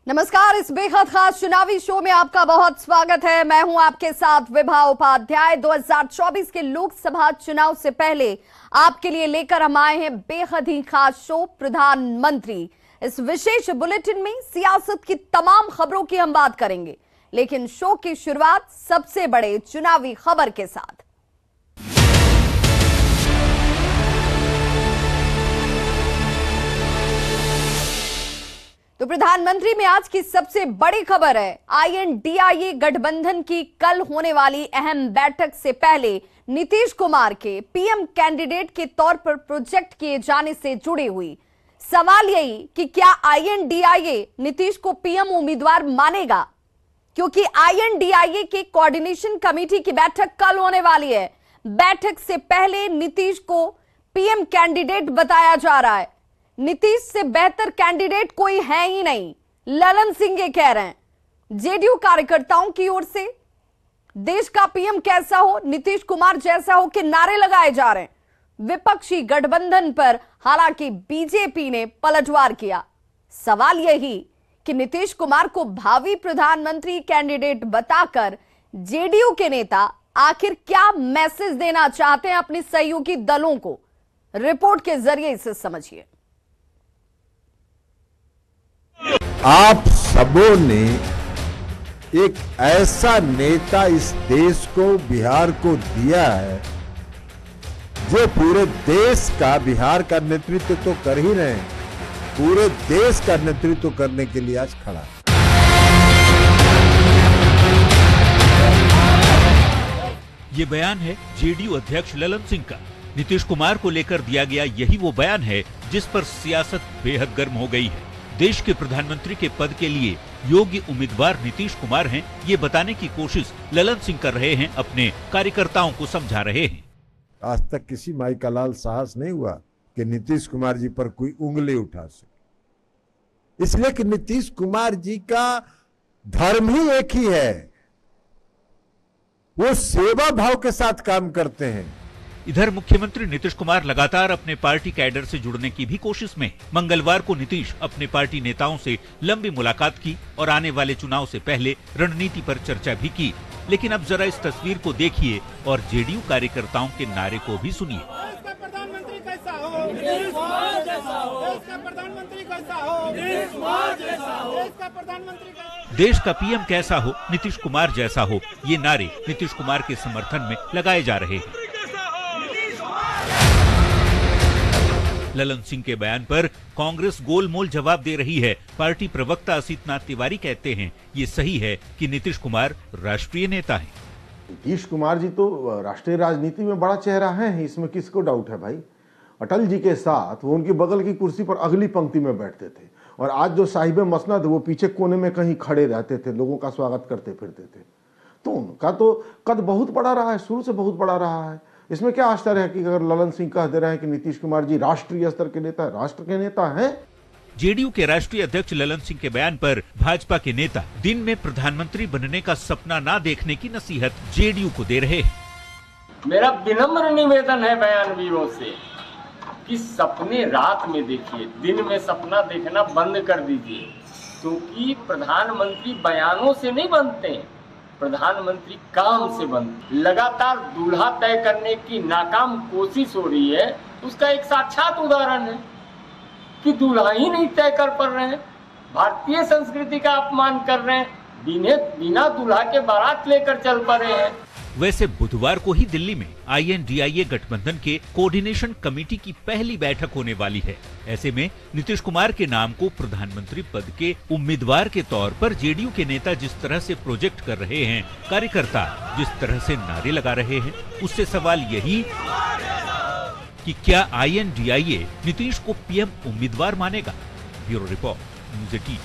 नमस्कार, इस बेहद खास चुनावी शो में आपका बहुत स्वागत है। मैं हूं आपके साथ विभा उपाध्याय। 2024 के लोकसभा चुनाव से पहले आपके लिए लेकर हम आए हैं बेहद ही खास शो प्रधानमंत्री। इस विशेष बुलेटिन में सियासत की तमाम खबरों की हम बात करेंगे, लेकिन शो की शुरुआत सबसे बड़े चुनावी खबर के साथ। तो प्रधानमंत्री में आज की सबसे बड़ी खबर है, आईएनडीआईए गठबंधन की कल होने वाली अहम बैठक से पहले नीतीश कुमार के पीएम कैंडिडेट के तौर पर प्रोजेक्ट किए जाने से जुड़ी हुई। सवाल यही कि क्या आईएनडीआईए नीतीश को पीएम उम्मीदवार मानेगा, क्योंकि आईएनडीआईए के कोऑर्डिनेशन कमेटी की बैठक कल होने वाली है। बैठक से पहले नीतीश को पीएम कैंडिडेट बताया जा रहा है। नीतीश से बेहतर कैंडिडेट कोई है ही नहीं, ललन सिंह ये कह रहे हैं। जेडीयू कार्यकर्ताओं की ओर से देश का पीएम कैसा हो, नीतीश कुमार जैसा हो के नारे लगाए जा रहे हैं। विपक्षी गठबंधन पर हालांकि बीजेपी ने पलटवार किया। सवाल यही कि नीतीश कुमार को भावी प्रधानमंत्री कैंडिडेट बताकर जेडीयू के नेता आखिर क्या मैसेज देना चाहते हैं अपने सहयोगी दलों को, रिपोर्ट के जरिए इसे समझिए। आप सबों ने एक ऐसा नेता इस देश को, बिहार को दिया है जो पूरे देश का, बिहार का नेतृत्व तो कर ही रहे हैं, पूरे देश का नेतृत्व करने के लिए आज खड़ा है। ये बयान है जेडीयू अध्यक्ष ललन सिंह का। नीतीश कुमार को लेकर दिया गया यही वो बयान है जिस पर सियासत बेहद गर्म हो गई है। देश के प्रधानमंत्री के पद के लिए योग्य उम्मीदवार नीतीश कुमार हैं, ये बताने की कोशिश ललन सिंह कर रहे हैं, अपने कार्यकर्ताओं को समझा रहे हैं। आज तक किसी माई का लाल साहस नहीं हुआ कि नीतीश कुमार जी पर कोई उंगली उठा सके, इसलिए कि नीतीश कुमार जी का धर्म ही एक ही है, वो सेवा भाव के साथ काम करते हैं। इधर मुख्यमंत्री नीतीश कुमार लगातार अपने पार्टी कैडर से जुड़ने की भी कोशिश में। मंगलवार को नीतीश अपने पार्टी नेताओं से लंबी मुलाकात की और आने वाले चुनाव से पहले रणनीति पर चर्चा भी की। लेकिन अब जरा इस तस्वीर को देखिए और जेडीयू कार्यकर्ताओं के नारे को भी सुनिए। प्रधानमंत्री कैसा हो, नीतीश कुमार जैसा हो। देश का प्रधानमंत्री कैसा हो, नीतीश कुमार जैसा हो। देश का प्रधानमंत्री, देश का पीएम कैसा हो, नीतीश कुमार जैसा हो, ये नारे नीतीश कुमार के समर्थन में लगाए जा रहे हैं। ललन सिंह के बयान पर कांग्रेस गोलमोल जवाब दे रही है। पार्टी प्रवक्ता असितनाथ तिवारी कहते हैं ये सही है कि नीतीश कुमार राष्ट्रीय नेता हैं। नीतीश कुमार जी तो राष्ट्रीय राजनीति में बड़ा चेहरा है, इसमें किसको डाउट है भाई। अटल जी के साथ वो उनकी बगल की कुर्सी पर अगली पंक्ति में बैठते थे, और आज जो साहिब मसनद वो पीछे कोने में कहीं खड़े रहते थे, लोगों का स्वागत करते फिरते थे। तो उनका तो कद बहुत बड़ा रहा है, शुरू से बहुत बड़ा रहा है। इसमें क्या आश्चर्य है कि अगर ललन सिंह कह दे रहे हैं कि नीतीश कुमार जी राष्ट्रीय स्तर के नेता, राष्ट्र के नेता हैं। जेडीयू के राष्ट्रीय अध्यक्ष ललन सिंह के बयान पर भाजपा के नेता दिन में प्रधानमंत्री बनने का सपना ना देखने की नसीहत जेडीयू को दे रहे हैं। मेरा विनम्र निवेदन है बयानवीरों से कि सपने रात में देखिए, दिन में सपना देखना बंद कर दीजिए, क्योंकि प्रधानमंत्री बयानों से नहीं बनते हैं, प्रधानमंत्री काम से बनते। लगातार दूल्हा तय करने की नाकाम कोशिश हो रही है, उसका एक साक्षात उदाहरण है कि दूल्हा ही नहीं तय कर पा रहे हैं, भारतीय संस्कृति का अपमान कर रहे हैं, बिना दूल्हा के बारात लेकर चल पा रहे हैं। वैसे बुधवार को ही दिल्ली में आईएनडीआईए गठबंधन के कोऑर्डिनेशन कमेटी की पहली बैठक होने वाली है। ऐसे में नीतीश कुमार के नाम को प्रधानमंत्री पद के उम्मीदवार के तौर पर जेडीयू के नेता जिस तरह से प्रोजेक्ट कर रहे हैं, कार्यकर्ता जिस तरह से नारे लगा रहे हैं, उससे सवाल यही कि क्या आईएनडीआईए नीतीश को पीएम उम्मीदवार मानेगा। Bureau report, news 18।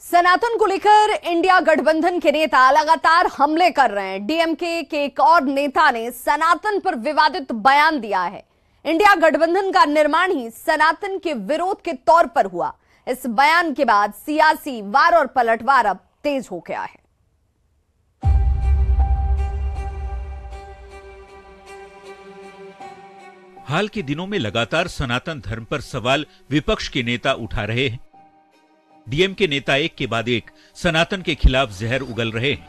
सनातन को लेकर इंडिया गठबंधन के नेता लगातार हमले कर रहे हैं। डीएमके के एक और नेता ने सनातन पर विवादित बयान दिया है। इंडिया गठबंधन का निर्माण ही सनातन के विरोध के तौर पर हुआ। इस बयान के बाद सियासी वार और पलटवार अब तेज हो गया है। हाल के दिनों में लगातार सनातन धर्म पर सवाल विपक्ष के नेता उठा रहे हैं। डीएमके नेता एक के बाद एक सनातन के खिलाफ जहर उगल रहे हैं।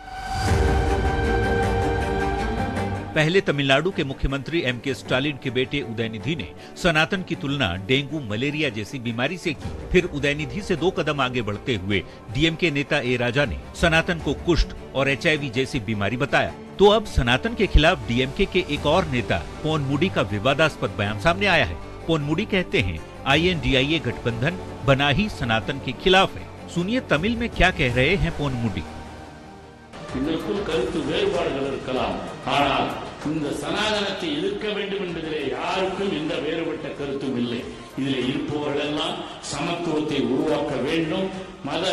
पहले तमिलनाडु के मुख्यमंत्री एमके स्टालिन के बेटे उदयनिधि ने सनातन की तुलना डेंगू मलेरिया जैसी बीमारी से की। फिर उदयनिधि से 2 कदम आगे बढ़ते हुए डीएमके नेता ए राजा ने सनातन को कुष्ठ और HIV जैसी बीमारी बताया। तो अब सनातन के खिलाफ डीएमके के एक और नेता पोनमुडी का विवादास्पद बयान सामने आया है। पोनमुडी कहते हैं INDIA गठबंधन बना ही सनातन के खिलाफ है। सुनिए तमिल में क्या कह रहे हैं पोनमुडी। இதற்குள் கருத்து வேறுபாடுகள் இருக்கலாம், ஆனால் இந்த சனாதனத்தை எதிர்க்க வேண்டும் என்பதிலே யாருக்கும் எந்த வேறுபட்ட கருத்தும் இல்லை. இதிலே இருப்பவர்களெல்லாம் சமத்துவத்தை உருவாக்க வேண்டும், மத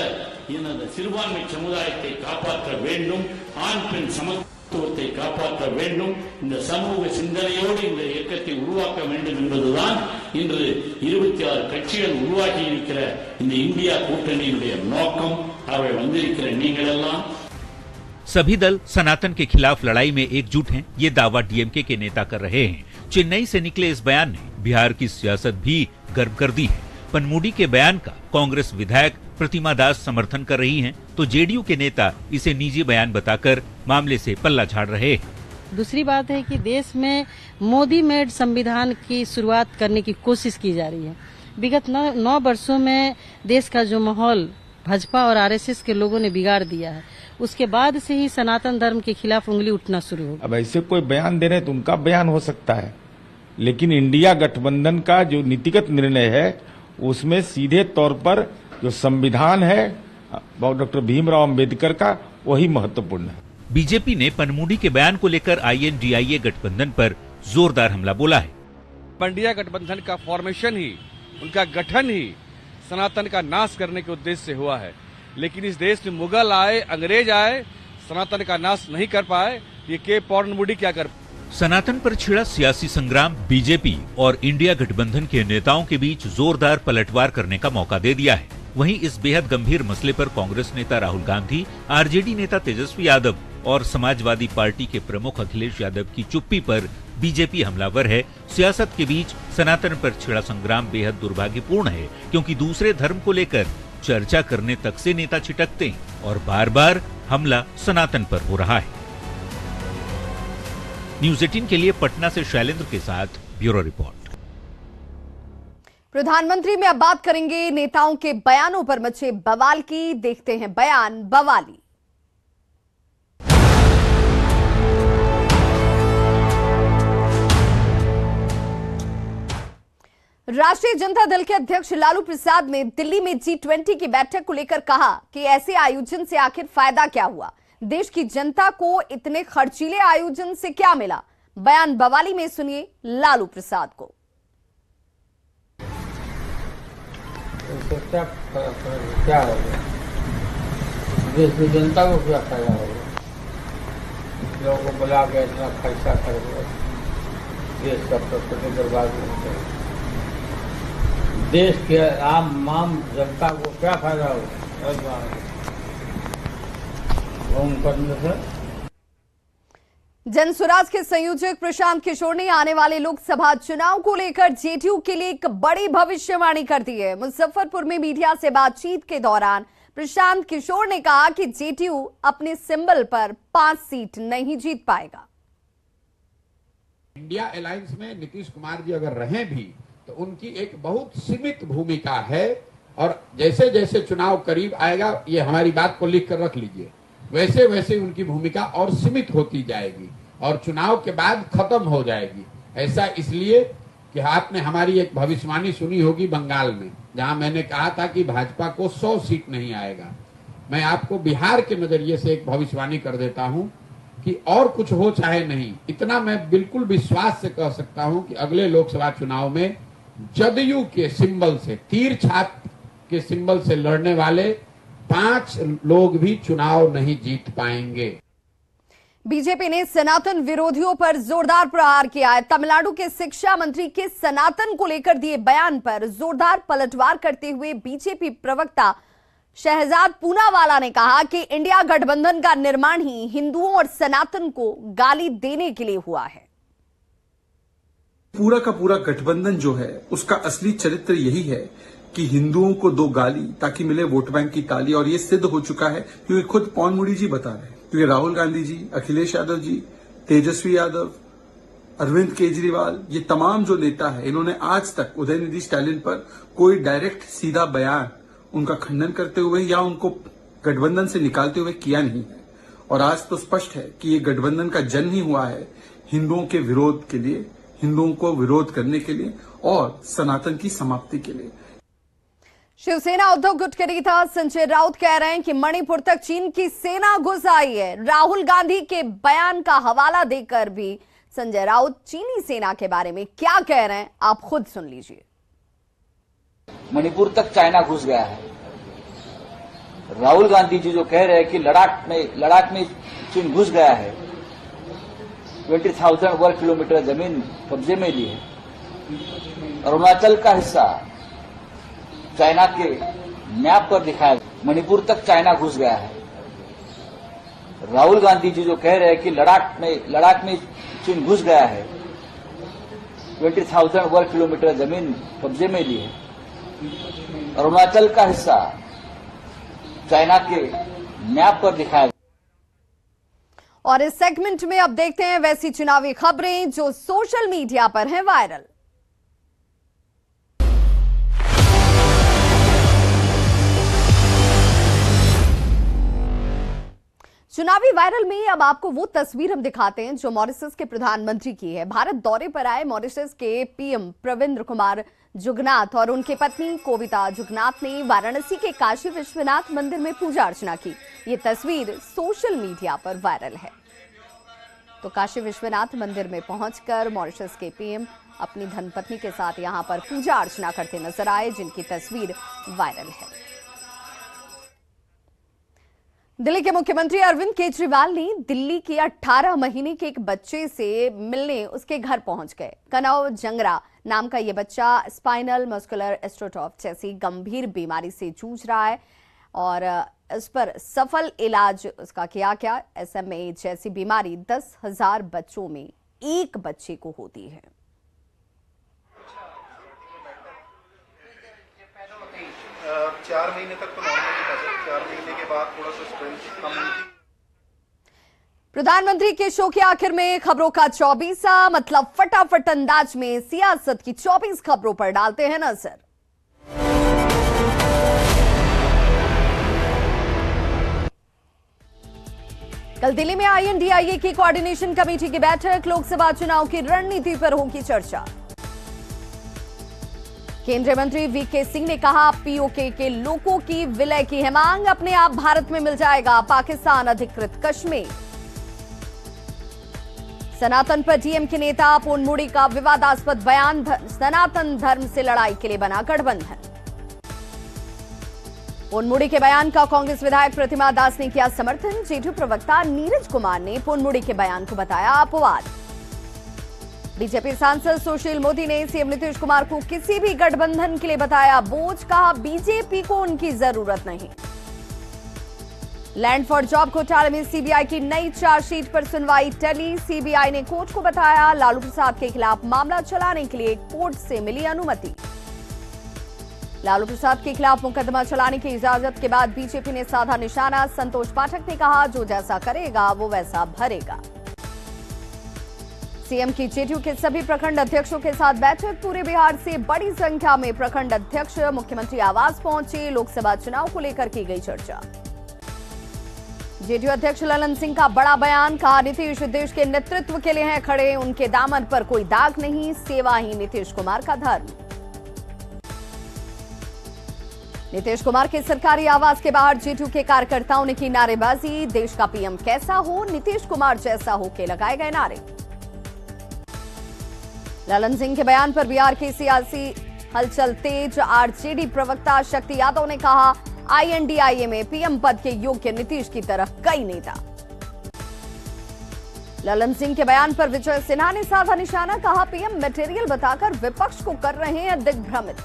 இந்த சிறுபான்மை சமுதாயத்தை காப்பாற்ற வேண்டும், ஆண் பெண் சமத்துவத்தை காப்பாற்ற வேண்டும், இந்த சமூக சிந்தனையோடு இந்த இயக்கத்தை உருவாக்க வேண்டும் என்பதுதான் இன்று 26 கட்சிகள் உருவாகி இருக்கிற இந்த இந்தியா கூட்டணியினுடைய நோக்கம். அவை வந்திருக்கிற நீங்கள் எல்லாம் सभी दल सनातन के खिलाफ लड़ाई में एकजुट हैं, ये दावा डीएमके के नेता कर रहे हैं। चेन्नई से निकले इस बयान ने बिहार की सियासत भी गर्म कर दी है। पनमुडी के बयान का कांग्रेस विधायक प्रतिमा दास समर्थन कर रही हैं, तो जेडीयू के नेता इसे निजी बयान बताकर मामले से पल्ला झाड़ रहे हैं। दूसरी बात है कि देश में मोदी मेड संविधान की शुरुआत करने की कोशिश की जा रही है। विगत 9 वर्षों में देश का जो माहौल भाजपा और आरएसएस के लोगों ने बिगाड़ दिया है, उसके बाद से ही सनातन धर्म के खिलाफ उंगली उठना शुरू हो। अब ऐसे कोई बयान दे रहे हैं तो उनका बयान हो सकता है, लेकिन इंडिया गठबंधन का जो नीतिगत निर्णय है उसमें सीधे तौर पर जो संविधान है डॉक्टर भीमराव अंबेडकर का वही महत्वपूर्ण है। बीजेपी ने पनमुडी के बयान को लेकर INDIA गठबंधन पर जोरदार हमला बोला है। इंडिया गठबंधन का फॉर्मेशन ही, उनका गठन ही सनातन का नाश करने के उद्देश्य से हुआ है, लेकिन इस देश में मुगल आए, अंग्रेज आए, सनातन का नाश नहीं कर पाए। ये के पोनमुडी क्या कर। सनातन पर छिड़ा सियासी संग्राम बीजेपी और इंडिया गठबंधन के नेताओं के बीच जोरदार पलटवार करने का मौका दे दिया है। वहीं इस बेहद गंभीर मसले पर कांग्रेस नेता राहुल गांधी, आरजेडी नेता तेजस्वी यादव और समाजवादी पार्टी के प्रमुख अखिलेश यादव की चुप्पी पर बीजेपी हमलावर है। सियासत के बीच सनातन पर छिड़ा संग्राम बेहद दुर्भाग्यपूर्ण है, क्योंकि दूसरे धर्म को लेकर चर्चा करने तक से नेता छिटकते हैं और बार बार हमला सनातन पर हो रहा है। न्यूज़ 18 के लिए पटना से शैलेंद्र के साथ ब्यूरो रिपोर्ट। प्रधानमंत्री में अब बात करेंगे नेताओं के बयानों पर मचे बवाल की। देखते हैं बयान बवाली। राष्ट्रीय जनता दल के अध्यक्ष लालू प्रसाद ने दिल्ली में G20 की बैठक को लेकर कहा कि ऐसे आयोजन से आखिर फायदा क्या हुआ, देश की जनता को इतने खर्चीले आयोजन से क्या मिला। बयान बवाली में सुनिए लालू प्रसाद को। क्या होगा, देश की जनता को क्या फायदा होगा, लोगों को बुला के इतना खर्चा करेंगे, देश का प्रॉपर्टी बर्बाद होगा, देश के आम जनता को क्या फायदा होगा करने से। जनसुराज के संयोजक प्रशांत किशोर ने आने वाले लोकसभा चुनाव को लेकर जेडीयू के लिए एक बड़ी भविष्यवाणी कर दी है। मुजफ्फरपुर में मीडिया से बातचीत के दौरान प्रशांत किशोर ने कहा कि जेडीयू अपने सिंबल पर 5 सीट नहीं जीत पाएगा। इंडिया अलायंस में नीतीश कुमार जी अगर रहे भी तो उनकी एक बहुत सीमित भूमिका है, और जैसे जैसे चुनाव करीब आएगा, ये हमारी बात को लिख कर रख लीजिए, वैसे वैसे उनकी भूमिका और सीमित होती जाएगी और चुनाव के बाद खत्म हो जाएगी। ऐसा इसलिए कि आपने हमारी एक भविष्यवाणी सुनी होगी बंगाल में, जहां मैंने कहा था कि भाजपा को 100 सीट नहीं आएगा। मैं आपको बिहार के नजरिए से एक भविष्यवाणी कर देता हूं कि और कुछ हो चाहे नहीं, इतना मैं बिल्कुल विश्वास से कह सकता हूं कि अगले लोकसभा चुनाव में जदयू के सिंबल से, तीर छाप के सिंबल से लड़ने वाले 5 लोग भी चुनाव नहीं जीत पाएंगे। बीजेपी ने सनातन विरोधियों पर जोरदार प्रहार किया है। तमिलनाडु के शिक्षा मंत्री के सनातन को लेकर दिए बयान पर जोरदार पलटवार करते हुए बीजेपी प्रवक्ता शहजाद पूनावाला ने कहा कि इंडिया गठबंधन का निर्माण ही हिंदुओं और सनातन को गाली देने के लिए हुआ है। पूरा का पूरा गठबंधन जो है उसका असली चरित्र यही है कि हिंदुओं को दो गाली ताकि मिले वोट बैंक की ताली, और ये सिद्ध हो चुका है क्योंकि खुद पवन मुड़ी जी बता रहे हैं, क्योंकि राहुल गांधी जी, अखिलेश यादव जी, तेजस्वी यादव, अरविंद केजरीवाल, ये तमाम जो नेता है, इन्होंने आज तक उदयनिधि स्टालिन पर कोई डायरेक्ट सीधा बयान उनका खंडन करते हुए या उनको गठबंधन से निकालते हुए किया नहीं है। और आज तो स्पष्ट है कि ये गठबंधन का जन्म ही हुआ है हिंदुओं के विरोध के लिए, हिंदुओं को विरोध करने के लिए और सनातन की समाप्ति के लिए। शिवसेना उद्धव गुट के नेता संजय राउत कह रहे हैं कि मणिपुर तक चीन की सेना घुस आई है। राहुल गांधी के बयान का हवाला देकर भी संजय राउत चीनी सेना के बारे में क्या कह रहे हैं, आप खुद सुन लीजिए। मणिपुर तक चाइना घुस गया है। राहुल गांधी जी जो कह रहे हैं कि लद्दाख में चीन घुस गया है, 20,000 वर्ग किलोमीटर जमीन कब्जे में ली है, अरुणाचल का हिस्सा चाइना के मैप पर दिखाया, मणिपुर तक चाइना घुस गया है। राहुल गांधी जी जो कह रहे हैं कि लद्दाख में चीन घुस गया है, 20,000 वर्ग किलोमीटर जमीन कब्जे में ली है, अरुणाचल का हिस्सा चाइना के मैप पर दिखाया। और इस सेगमेंट में अब देखते हैं वैसी चुनावी खबरें जो सोशल मीडिया पर हैं वायरल। चुनावी वायरल में अब आपको वो तस्वीर हम दिखाते हैं जो मॉरिशस के प्रधानमंत्री की है। भारत दौरे पर आए मॉरिशस के पीएम प्रविंद्र कुमार जुगनाथ और उनकी पत्नी कोविता जुगनाथ ने वाराणसी के काशी विश्वनाथ मंदिर में पूजा अर्चना की। ये तस्वीर सोशल मीडिया पर वायरल है। तो काशी विश्वनाथ मंदिर में पहुंचकर मॉरिशस के पीएम अपनी धर्मपत्नी के साथ यहां पर पूजा अर्चना करते नजर आए, जिनकी तस्वीर वायरल है। दिल्ली के मुख्यमंत्री अरविंद केजरीवाल ने दिल्ली के 18 महीने के एक बच्चे से मिलने उसके घर पहुंच गए। कनव जंगरा नाम का ये बच्चा स्पाइनल मस्कुलर एस्ट्रोटॉफ जैसी गंभीर बीमारी से जूझ रहा है और इस पर सफल इलाज उसका किया गया। SMA जैसी बीमारी 10,000 बच्चों में एक बच्चे को होती है। चार महीने तक तो नॉर्मल था सर, 4 महीने के बाद थोड़ा सा स्ट्रेंथ कम हुई थी। प्रधानमंत्री के शो के आखिर में खबरों का 24वां मतलब फटाफट अंदाज में सियासत की 24 खबरों पर डालते हैं नजर। कल दिल्ली में INDIA की कोऑर्डिनेशन कमेटी की बैठक, लोकसभा चुनाव की रणनीति पर होगी चर्चा। केंद्रीय मंत्री VK सिंह ने कहा, POK के लोगों की विलय की है मांग, अपने आप भारत में मिल जाएगा पाकिस्तान अधिकृत कश्मीर। सनातन पर DMK नेता पोनमुड़ी का विवादास्पद बयान, सनातन धर्म से लड़ाई के लिए बना गठबंधन। पोनमुड़ी के बयान का कांग्रेस विधायक प्रतिमा दास ने किया समर्थन। जेडीयू प्रवक्ता नीरज कुमार ने पोनमुड़ी के बयान को बताया अपवाद। बीजेपी सांसद सुशील मोदी ने सीएम नीतीश कुमार को किसी भी गठबंधन के लिए बताया बोझ, कहा बीजेपी को उनकी जरूरत नहीं। लैंड फॉर जॉब घोटाले में सीबीआई की नई चार्जशीट पर सुनवाई टली। सीबीआई ने कोर्ट को बताया लालू प्रसाद के खिलाफ मामला चलाने के लिए कोर्ट से मिली अनुमति। लालू प्रसाद के खिलाफ मुकदमा चलाने की इजाजत के बाद बीजेपी ने साधा निशाना। संतोष पाठक ने कहा, जो जैसा करेगा वो वैसा भरेगा। सीएम की जेडीयू के सभी प्रखंड अध्यक्षों के साथ बैठक, पूरे बिहार से बड़ी संख्या में प्रखंड अध्यक्ष मुख्यमंत्री आवास पहुंचे। लोकसभा चुनाव को लेकर की गई चर्चा। जेडीयू अध्यक्ष ललन सिंह का बड़ा बयान, कहा नीतीश देश के नेतृत्व के लिए हैं खड़े, उनके दामन पर कोई दाग नहीं, सेवा ही नीतीश कुमार का धर्म। नीतीश कुमार के सरकारी आवास के बाहर जेडीयू के कार्यकर्ताओं ने की नारेबाजी, देश का पीएम कैसा हो, नीतीश कुमार जैसा हो के लगाए गए नारे। ललन सिंह के बयान पर बिहार की सियासी हलचल तेज। आरजेडी प्रवक्ता शक्ति यादव ने कहा, INDIA में पीएम पद के योग्य नीतीश की तरह कई नेता। ललन सिंह के बयान पर विजय सिन्हा ने साधा निशाना, कहा पीएम मटेरियल बताकर विपक्ष को कर रहे हैं दिग्भ्रमित।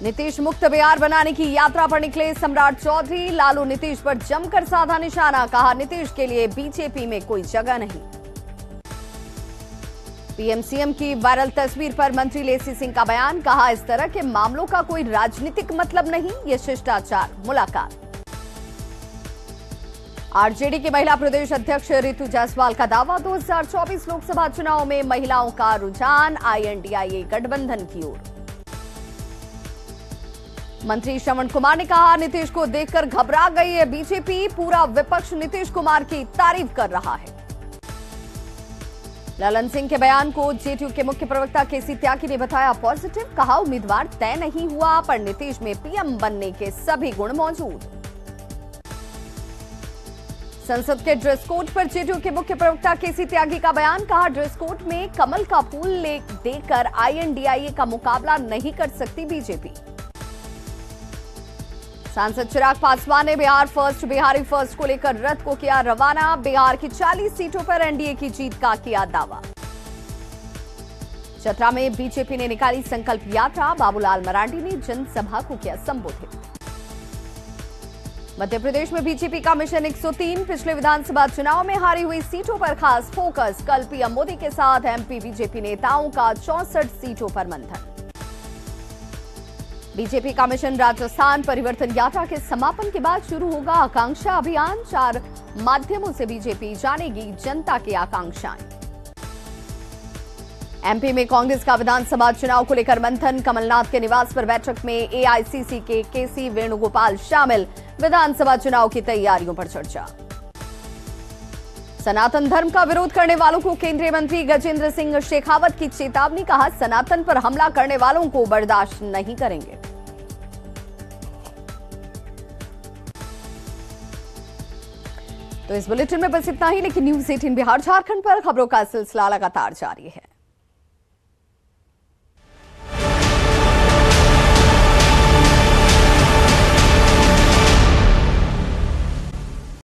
नीतीश मुक्त बिहार बनाने की यात्रा पर निकले सम्राट चौधरी। लालू नीतीश पर जमकर साधा निशाना, कहा नीतीश के लिए बीजेपी में कोई जगह नहीं। पीएम-सीएम की वायरल तस्वीर पर मंत्री लेसी सिंह का बयान, कहा इस तरह के मामलों का कोई राजनीतिक मतलब नहीं, ये शिष्टाचार मुलाकात। आरजेडी की महिला प्रदेश अध्यक्ष रितु जायसवाल का दावा, 2024 लोकसभा चुनाव में महिलाओं का रुझान आईएनडीआईए गठबंधन की ओर। मंत्री श्रवण कुमार ने कहा, नीतीश को देखकर घबरा गई है बीजेपी, पूरा विपक्ष नीतीश कुमार की तारीफ कर रहा है। ललन सिंह के बयान को जेडीयू के मुख्य प्रवक्ता केसी त्यागी ने बताया पॉजिटिव, कहा उम्मीदवार तय नहीं हुआ पर नीतीश में पीएम बनने के सभी गुण मौजूद। संसद के ड्रेस कोड पर जेडीयू के मुख्य प्रवक्ता केसी त्यागी का बयान, कहा ड्रेस कोड में कमल का फूल देकर आईएनडीआईए का मुकाबला नहीं कर सकती बीजेपी। सांसद चिराग पासवान ने बिहार फर्स्ट, बिहारी फर्स्ट को लेकर रथ को किया रवाना, बिहार की 40 सीटों पर एनडीए की जीत का किया दावा। चतरा में बीजेपी ने निकाली संकल्प यात्रा, बाबूलाल मरांडी ने जनसभा को किया संबोधित। मध्य प्रदेश में बीजेपी का मिशन 103, पिछले विधानसभा चुनाव में हारी हुई सीटों पर खास फोकस, कल पीएम मोदी के साथ एमपी बीजेपी नेताओं का 64 सीटों पर मंथन। बीजेपी का मिशन राजस्थान, परिवर्तन यात्रा के समापन के बाद शुरू होगा आकांक्षा अभियान, 4 माध्यमों से बीजेपी जानेगी जनता की आकांक्षाएं। एमपी में कांग्रेस का विधानसभा चुनाव को लेकर मंथन, कमलनाथ के निवास पर बैठक में एआईसीसी के केसी वेणुगोपाल शामिल, विधानसभा चुनाव की तैयारियों पर चर्चा। सनातन धर्म का विरोध करने वालों को केंद्रीय मंत्री गजेंद्र सिंह शेखावत की चेतावनी, कहा सनातन पर हमला करने वालों को बर्दाश्त नहीं करेंगे। तो इस बुलेटिन में बस इतना ही, लेकिन न्यूज़ 18 बिहार झारखंड पर खबरों का सिलसिला लगातार जारी है।